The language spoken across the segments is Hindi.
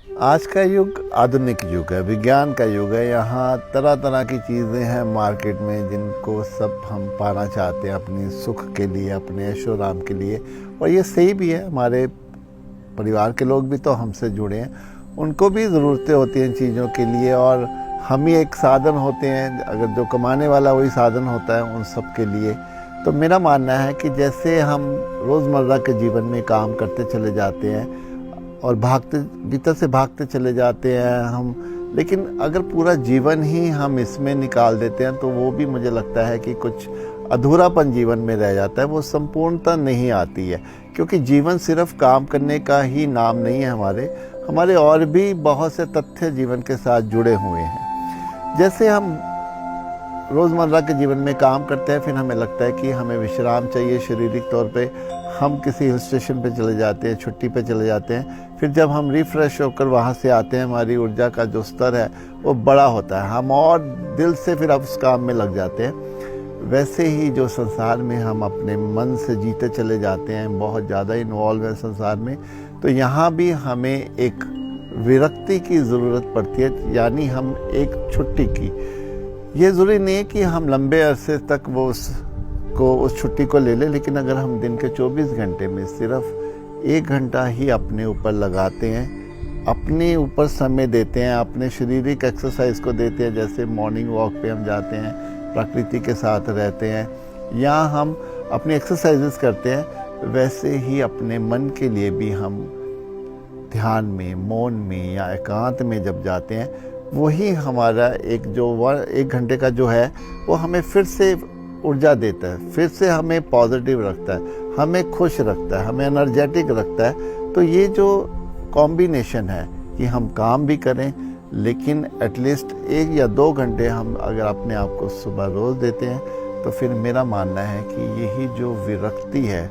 आज का युग आधुनिक युग है, विज्ञान का युग है। यहाँ तरह तरह की चीज़ें हैं मार्केट में जिनको सब हम पाना चाहते हैं अपनी सुख के लिए, अपने ऐशो आराम के लिए। और ये सही भी है, हमारे परिवार के लोग भी तो हमसे जुड़े हैं, उनको भी ज़रूरतें होती हैं चीज़ों के लिए, और हम ही एक साधन होते हैं। अगर जो कमाने वाला वही साधन होता है उन सब के लिए। तो मेरा मानना है कि जैसे हम रोज़मर्रा के जीवन में काम करते चले जाते हैं और भागते भीतर से भागते चले जाते हैं हम, लेकिन अगर पूरा जीवन ही हम इसमें निकाल देते हैं तो वो भी मुझे लगता है कि कुछ अधूरापन जीवन में रह जाता है, वो संपूर्णता नहीं आती है। क्योंकि जीवन सिर्फ काम करने का ही नाम नहीं है, हमारे और भी बहुत से तथ्य जीवन के साथ जुड़े हुए हैं। जैसे हम रोज़मर्रा के जीवन में काम करते हैं, फिर हमें लगता है कि हमें विश्राम चाहिए शारीरिक तौर पे। हम किसी हिल स्टेशन पे चले जाते हैं, छुट्टी पे चले जाते हैं, फिर जब हम रिफ़्रेश होकर वहाँ से आते हैं, हमारी ऊर्जा का जो स्तर है वो बड़ा होता है, हम और दिल से फिर अब उस काम में लग जाते हैं। वैसे ही जो संसार में हम अपने मन से जीते चले जाते हैं, बहुत ज़्यादा इन्वॉल्व है संसार में, तो यहाँ भी हमें एक विरक्ति की ज़रूरत पड़ती है, यानी हम एक छुट्टी की। ये ज़रूरी नहीं है कि हम लंबे अरसे तक उस छुट्टी को ले लें, लेकिन अगर हम दिन के 24 घंटे में सिर्फ 1 घंटा ही अपने ऊपर लगाते हैं, अपने ऊपर समय देते हैं, अपने शारीरिक एक्सरसाइज को देते हैं, जैसे मॉर्निंग वॉक पे हम जाते हैं, प्रकृति के साथ रहते हैं, या हम अपनी एक्सरसाइजेस करते हैं, वैसे ही अपने मन के लिए भी हम ध्यान में, मौन में या एकांत में जब जाते हैं, वही हमारा एक घंटे का जो है वो हमें फिर से ऊर्जा देता है, फिर से हमें पॉजिटिव रखता है, हमें खुश रखता है, हमें एनर्जेटिक रखता है। तो ये जो कॉम्बिनेशन है कि हम काम भी करें, लेकिन एटलीस्ट 1 या 2 घंटे हम अगर अपने आप को सुबह रोज़ देते हैं, तो फिर मेरा मानना है कि यही जो विरक्ति है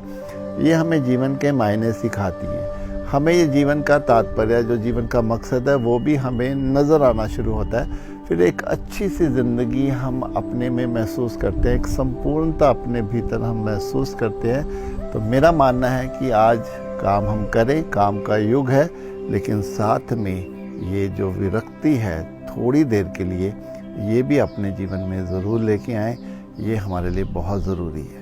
ये हमें जीवन के मायने सिखाती है। हमें ये जीवन का तात्पर्य, जो जीवन का मकसद है, वो भी हमें नज़र आना शुरू होता है। फिर एक अच्छी सी ज़िंदगी हम अपने में महसूस करते हैं, एक संपूर्णता अपने भीतर हम महसूस करते हैं। तो मेरा मानना है कि आज काम हम करें, काम का युग है, लेकिन साथ में ये जो विरक्ति है थोड़ी देर के लिए, ये भी अपने जीवन में ज़रूर लेके आएँ। ये हमारे लिए बहुत ज़रूरी है।